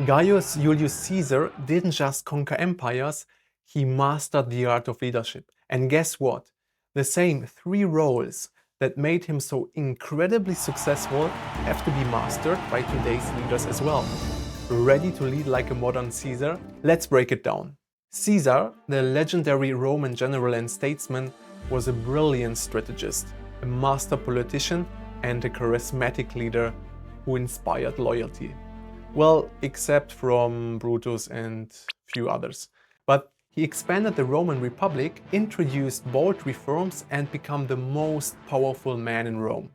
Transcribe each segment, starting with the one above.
Gaius Julius Caesar didn't just conquer empires, he mastered the art of leadership. And guess what? The same three roles that made him so incredibly successful have to be mastered by today's leaders as well. Ready to lead like a modern Caesar? Let's break it down. Caesar, the legendary Roman general and statesman, was a brilliant strategist, a master politician, and a charismatic leader who inspired loyalty. Well, except from Brutus and few others. But he expanded the Roman Republic, introduced bold reforms, and became the most powerful man in Rome.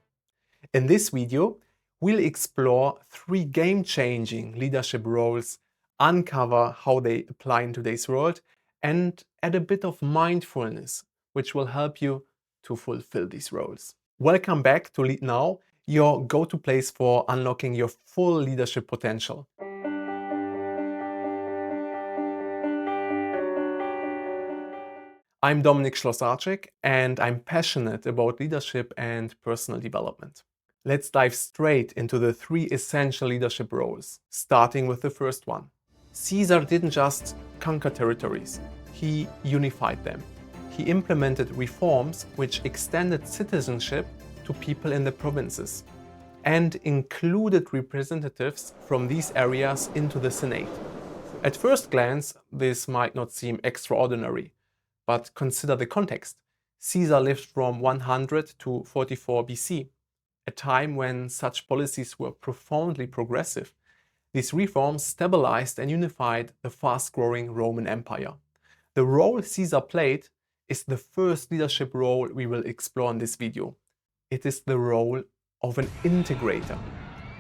In this video, we'll explore three game-changing leadership roles, uncover how they apply in today's world, and add a bit of mindfulness, which will help you to fulfill these roles. Welcome back to Lead Now, your go-to place for unlocking your full leadership potential. I'm Dominik Schlossarczyk, and I'm passionate about leadership and personal development. Let's dive straight into the three essential leadership roles, starting with the first one. Caesar didn't just conquer territories, he unified them. He implemented reforms which extended citizenship to people in the provinces and included representatives from these areas into the Senate. At first glance, this might not seem extraordinary, but consider the context. Caesar lived from 100 to 44 BC, a time when such policies were profoundly progressive. These reforms stabilized and unified the fast-growing Roman Empire. The role Caesar played is the first leadership role we will explore in this video. It is the role of an integrator.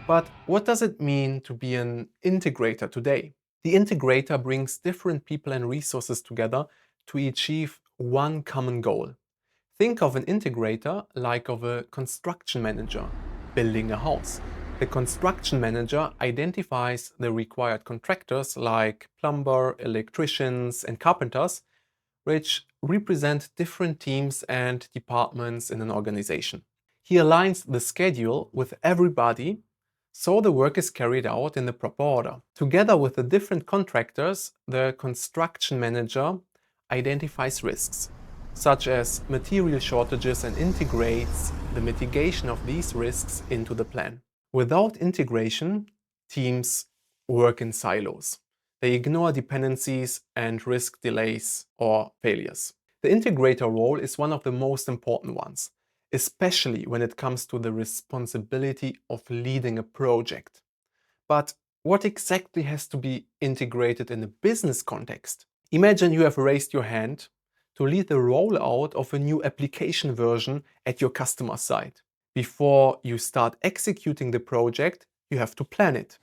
But what does it mean to be an integrator today? The integrator brings different people and resources together to achieve one common goal. Think of an integrator like of a construction manager building a house. The construction manager identifies the required contractors like plumber, electricians, and carpenters, which represent different teams and departments in an organization. He aligns the schedule with everybody so the work is carried out in the proper order. Together with the different contractors, the construction manager identifies risks, such as material shortages, and integrates the mitigation of these risks into the plan. Without integration, teams work in silos. They ignore dependencies and risk delays or failures. The integrator role is one of the most important ones, especially when it comes to the responsibility of leading a project. But what exactly has to be integrated in a business context? Imagine you have raised your hand to lead the rollout of a new application version at your customer site. Before you start executing the project, you have to plan it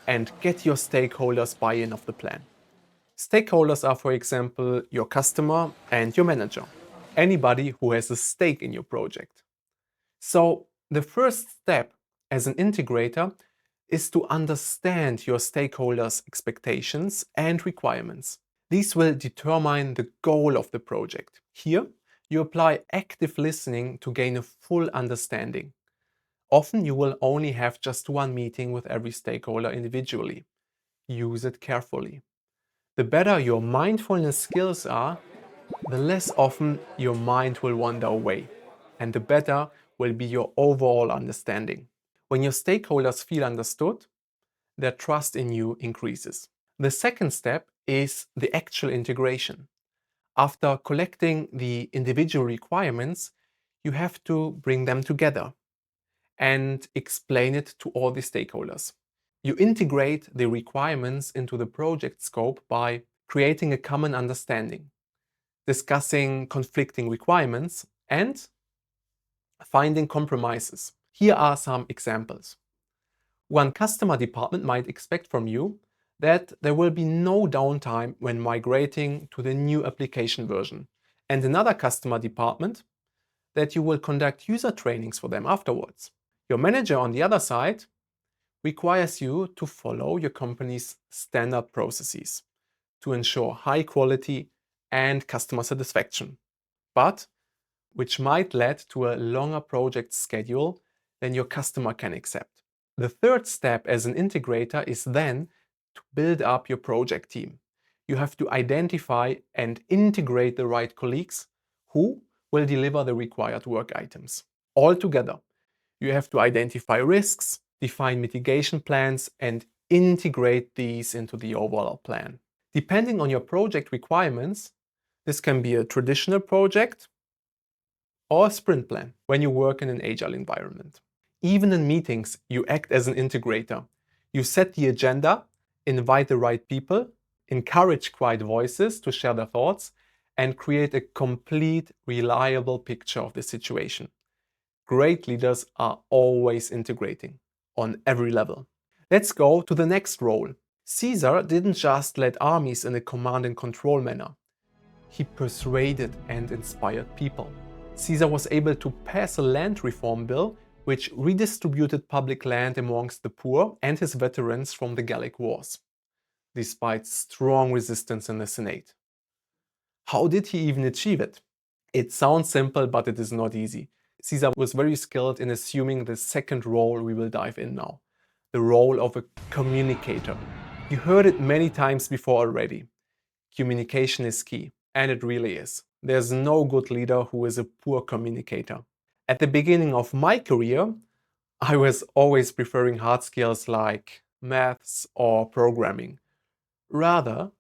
and get your stakeholders buy-in of the plan. Stakeholders are, for example, your customer and your manager, anybody who has a stake in your project. So the first step as an integrator is to understand your stakeholders' expectations and requirements. These will determine the goal of the project. Here, you apply active listening to gain a full understanding. Often you will only have just one meeting with every stakeholder individually. Use it carefully. The better your mindfulness skills are, the less often your mind will wander away, and the better will be your overall understanding. When your stakeholders feel understood, their trust in you increases. The second step is the actual integration. After collecting the individual requirements, you have to bring them together and explain it to all the stakeholders. You integrate the requirements into the project scope by creating a common understanding, discussing conflicting requirements, and finding compromises. Here are some examples. One customer department might expect from you that there will be no downtime when migrating to the new application version, and another customer department that you will conduct user trainings for them afterwards. Your manager, on the other side, requires you to follow your company's standard processes to ensure high quality and customer satisfaction, but which might lead to a longer project schedule than your customer can accept. The third step as an integrator is then to build up your project team. You have to identify and integrate the right colleagues who will deliver the required work items. All together, you have to identify risks, define mitigation plans, and integrate these into the overall plan. Depending on your project requirements, this can be a traditional project or a sprint plan when you work in an agile environment. Even in meetings, you act as an integrator. You set the agenda, invite the right people, encourage quiet voices to share their thoughts, and create a complete, reliable picture of the situation. Great leaders are always integrating on every level. Let's go to the next role. Caesar didn't just lead armies in a command and control manner. He persuaded and inspired people. Caesar was able to pass a land reform bill which redistributed public land amongst the poor and his veterans from the Gallic Wars, despite strong resistance in the Senate. How did he even achieve it? It sounds simple, but it is not easy. Caesar was very skilled in assuming the second role we will dive in now, the role of a communicator. You heard it many times before already. Communication is key, and it really is. There's no good leader who is a poor communicator. At the beginning of my career, I was always preferring hard skills like maths or programming, rather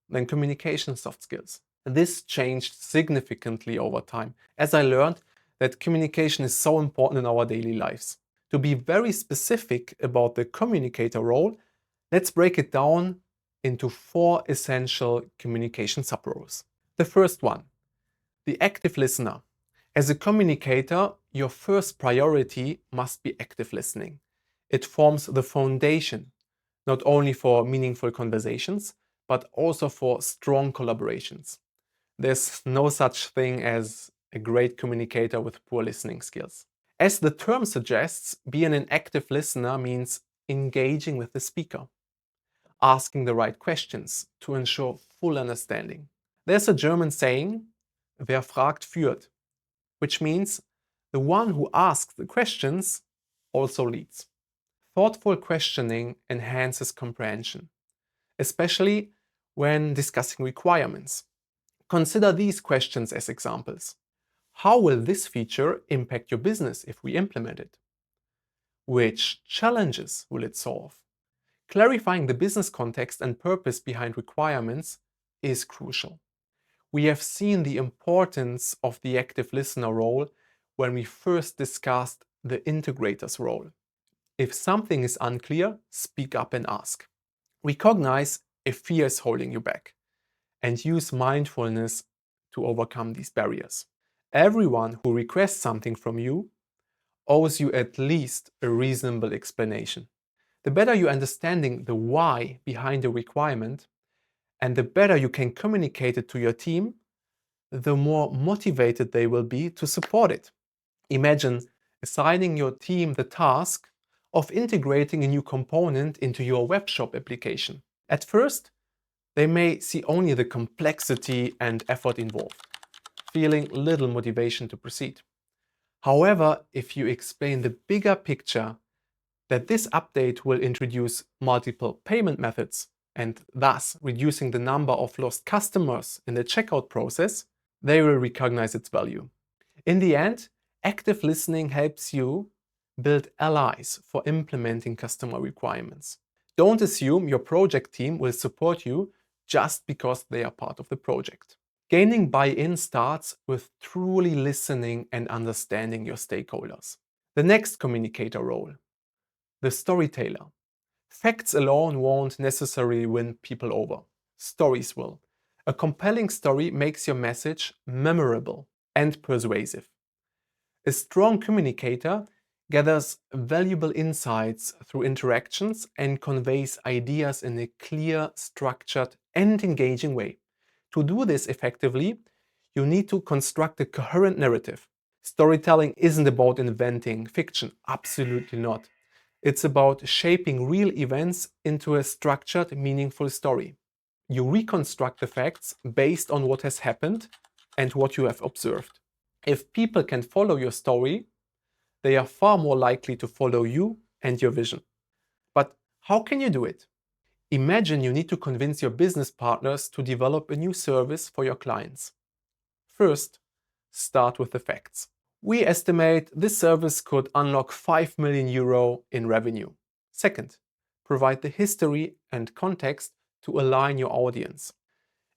than communication soft skills. And this changed significantly over time, as I learned that communication is so important in our daily lives. To be very specific about the communicator role, let's break it down into 4 essential communication sub-roles. The first one, the active listener. As a communicator, your first priority must be active listening. It forms the foundation, not only for meaningful conversations, but also for strong collaborations. There's no such thing as a great communicator with poor listening skills. As the term suggests, being an active listener means engaging with the speaker, asking the right questions to ensure full understanding. There's a German saying, wer fragt führt, which means the one who asks the questions also leads. Thoughtful questioning enhances comprehension, especially when discussing requirements. Consider these questions as examples. How will this feature impact your business if we implement it? Which challenges will it solve? Clarifying the business context and purpose behind requirements is crucial. We have seen the importance of the active listener role when we first discussed the integrator's role. If something is unclear, speak up and ask. Recognize if fear is holding you back and use mindfulness to overcome these barriers. Everyone who requests something from you owes you at least a reasonable explanation. The better you understanding the why behind the requirement, and the better you can communicate it to your team, the more motivated they will be to support it. Imagine assigning your team the task of integrating a new component into your webshop application. At first, they may see only the complexity and effort involved, feeling little motivation to proceed. However, if you explain the bigger picture, that this update will introduce multiple payment methods and thus reducing the number of lost customers in the checkout process, they will recognize its value. In the end, active listening helps you build allies for implementing customer requirements. Don't assume your project team will support you just because they are part of the project. Gaining buy-in starts with truly listening and understanding your stakeholders. The next communicator role, the storyteller. Facts alone won't necessarily win people over. Stories will. A compelling story makes your message memorable and persuasive. A strong communicator gathers valuable insights through interactions and conveys ideas in a clear, structured, and engaging way. To do this effectively, you need to construct a coherent narrative. Storytelling isn't about inventing fiction, absolutely not. It's about shaping real events into a structured, meaningful story. You reconstruct the facts based on what has happened and what you have observed. If people can follow your story, they are far more likely to follow you and your vision. But how can you do it? Imagine you need to convince your business partners to develop a new service for your clients. First, start with the facts. We estimate this service could unlock 5 million euro in revenue. Second, provide the history and context to align your audience.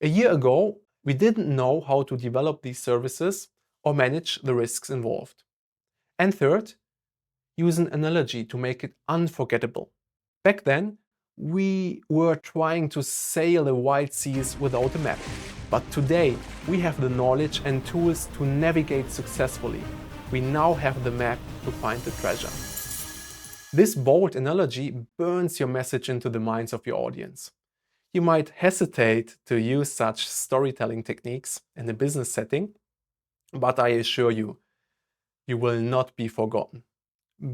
A year ago, we didn't know how to develop these services or manage the risks involved. And third, use an analogy to make it unforgettable. Back then, we were trying to sail the wide seas without a map. But today, we have the knowledge and tools to navigate successfully. We now have the map to find the treasure. This bold analogy burns your message into the minds of your audience. You might hesitate to use such storytelling techniques in a business setting, but I assure you, you will not be forgotten.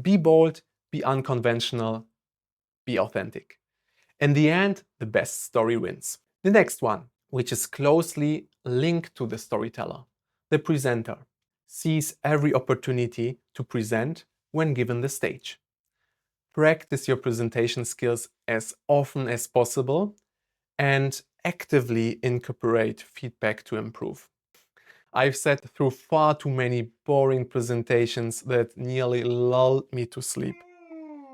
Be bold, be unconventional, be authentic. In the end, the best story wins. The next one, which is closely linked to the storyteller, the presenter, sees every opportunity to present when given the stage. Practice your presentation skills as often as possible and actively incorporate feedback to improve. I've sat through far too many boring presentations that nearly lulled me to sleep.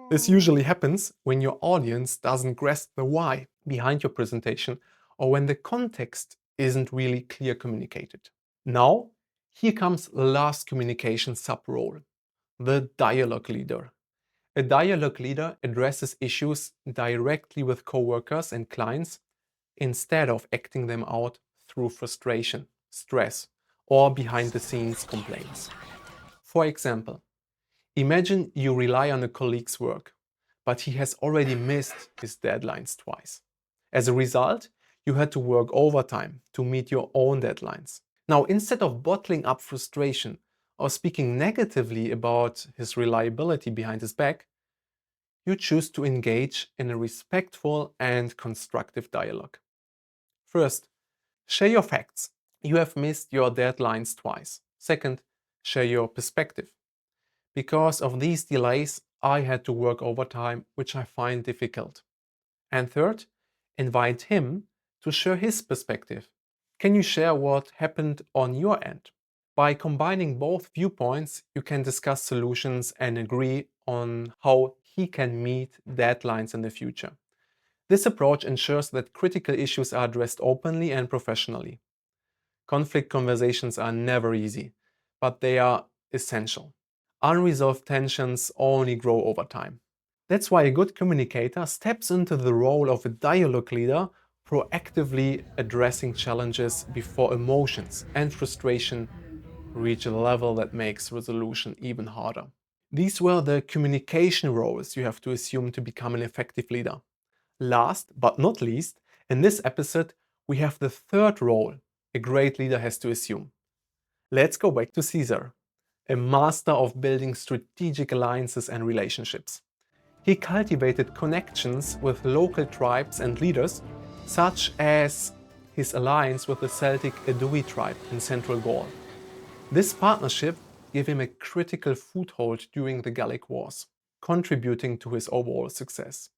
This usually happens when your audience doesn't grasp the why behind your presentation or when the context isn't really clear communicated. Now, here comes the last communication sub-role, the dialogue leader. A dialogue leader addresses issues directly with coworkers and clients instead of acting them out through frustration, stress, or behind-the-scenes complaints. For example, imagine you rely on a colleague's work, but he has already missed his deadlines twice. As a result, you had to work overtime to meet your own deadlines. Now, instead of bottling up frustration or speaking negatively about his reliability behind his back, you choose to engage in a respectful and constructive dialogue. First, share your facts. You have missed your deadlines twice. Second, share your perspective. Because of these delays, I had to work overtime, which I find difficult. And third, invite him to share his perspective. Can you share what happened on your end? By combining both viewpoints, you can discuss solutions and agree on how he can meet deadlines in the future. This approach ensures that critical issues are addressed openly and professionally. Conflict conversations are never easy, but they are essential. Unresolved tensions only grow over time. That's why a good communicator steps into the role of a dialogue leader, proactively addressing challenges before emotions and frustration reach a level that makes resolution even harder. These were the communication roles you have to assume to become an effective leader. Last but not least, in this episode, we have the third role a great leader has to assume. Let's go back to Caesar, a master of building strategic alliances and relationships. He cultivated connections with local tribes and leaders, such as his alliance with the Celtic Aedui tribe in central Gaul. This partnership gave him a critical foothold during the Gallic Wars, contributing to his overall success.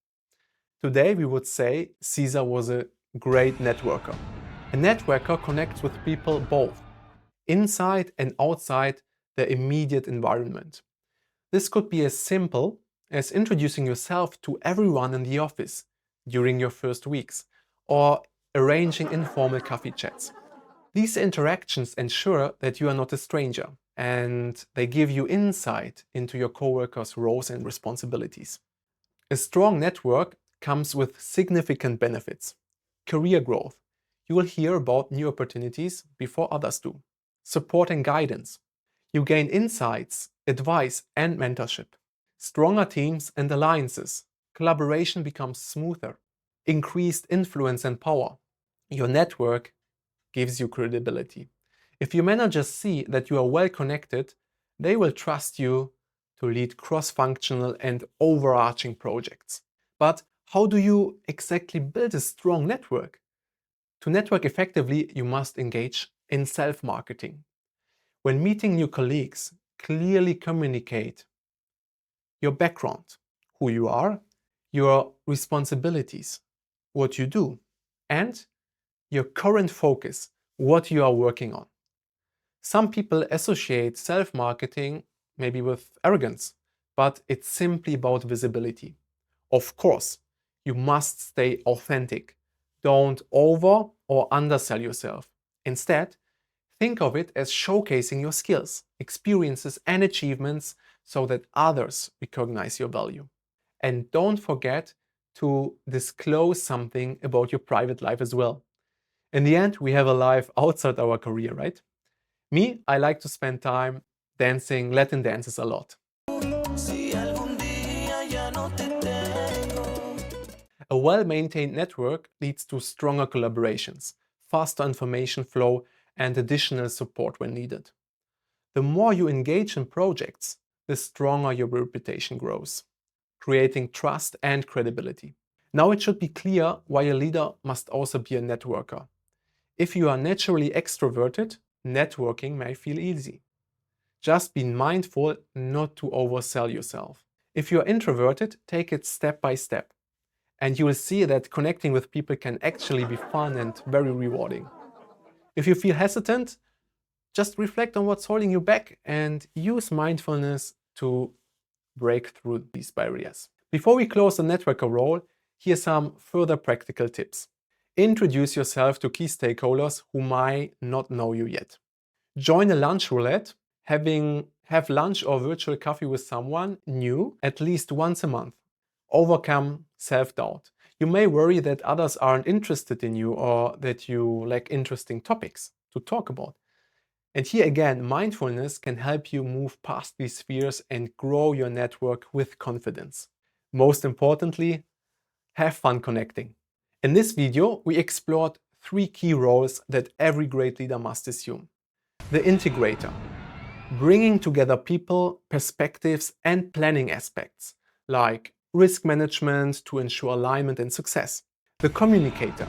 Today, we would say Caesar was a great networker. A networker connects with people both inside and outside their immediate environment. This could be as simple as introducing yourself to everyone in the office during your first weeks, or arranging informal coffee chats. These interactions ensure that you are not a stranger, and they give you insight into your coworkers' roles and responsibilities. A strong network comes with significant benefits. Career growth. You will hear about new opportunities before others do. Support and guidance. You gain insights, advice, and mentorship. Stronger teams and alliances. Collaboration becomes smoother. Increased influence and power. Your network gives you credibility. If your managers see that you are well connected, they will trust you to lead cross-functional and overarching projects. But how do you exactly build a strong network? To network effectively, you must engage in self-marketing. When meeting new colleagues, clearly communicate your background, who you are, your responsibilities, what you do, and your current focus, what you are working on. Some people associate self-marketing maybe with arrogance, but it's simply about visibility. Of course, you must stay authentic. Don't over or undersell yourself. Instead, think of it as showcasing your skills, experiences, and achievements so that others recognize your value. And don't forget to disclose something about your private life as well. In the end, we have a life outside our career, right? Me, I like to spend time dancing Latin dances a lot. A well-maintained network leads to stronger collaborations, faster information flow, and additional support when needed. The more you engage in projects, the stronger your reputation grows, creating trust and credibility. Now it should be clear why a leader must also be a networker. If you are naturally extroverted, networking may feel easy. Just be mindful not to oversell yourself. If you are introverted, take it step by step. And you will see that connecting with people can actually be fun and very rewarding. If you feel hesitant, just reflect on what's holding you back and use mindfulness to break through these barriers. Before we close the networker role, here's some further practical tips. Introduce yourself to key stakeholders who might not know you yet. Join a lunch roulette, have lunch or virtual coffee with someone new at least once a month. Overcome self-doubt. You may worry that others aren't interested in you or that you lack interesting topics to talk about. And here again, mindfulness can help you move past these fears and grow your network with confidence. Most importantly, have fun connecting. In this video, we explored 3 key roles that every great leader must assume. The integrator, bringing together people, perspectives, and planning aspects, like risk management to ensure alignment and success. The communicator,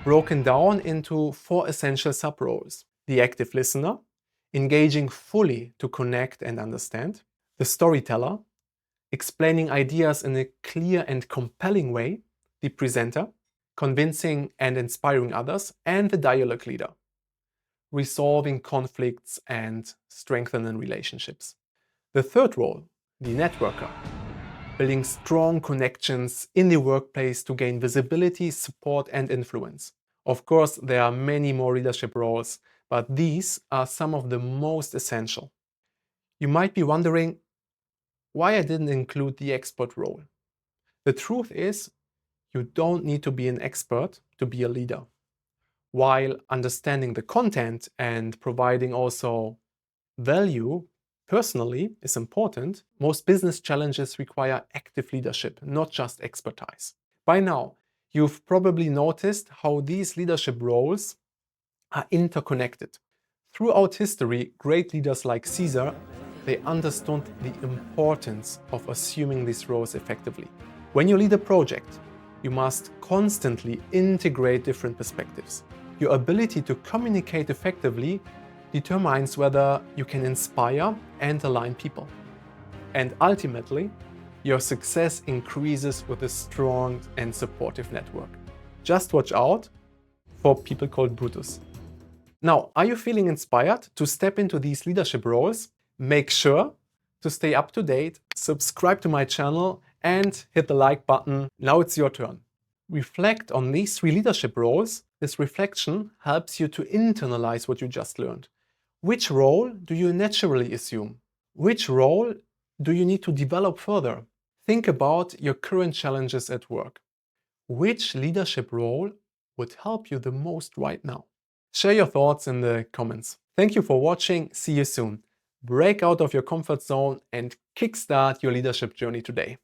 broken down into 4 essential sub-roles. The active listener, engaging fully to connect and understand. The storyteller, explaining ideas in a clear and compelling way. The presenter, convincing and inspiring others. And the dialogue leader, resolving conflicts and strengthening relationships. The third role, the networker, building strong connections in the workplace to gain visibility, support, and influence. Of course, there are many more leadership roles, but these are some of the most essential. You might be wondering why I didn't include the expert role. The truth is, you don't need to be an expert to be a leader. While understanding the content and providing also value personally is important, most business challenges require active leadership, not just expertise. By now, you've probably noticed how these leadership roles are interconnected. Throughout history, great leaders like Caesar, they understood the importance of assuming these roles effectively. When you lead a project, you must constantly integrate different perspectives. Your ability to communicate effectively determines whether you can inspire and align people. And ultimately, your success increases with a strong and supportive network. Just watch out for people called Brutus. Now, are you feeling inspired to step into these leadership roles? Make sure to stay up to date, subscribe to my channel, and hit the like button. Now it's your turn. Reflect on these 3 leadership roles. This reflection helps you to internalize what you just learned. Which role do you naturally assume? Which role do you need to develop further? Think about your current challenges at work. Which leadership role would help you the most right now? Share your thoughts in the comments. Thank you for watching. See you soon. Break out of your comfort zone and kickstart your leadership journey today.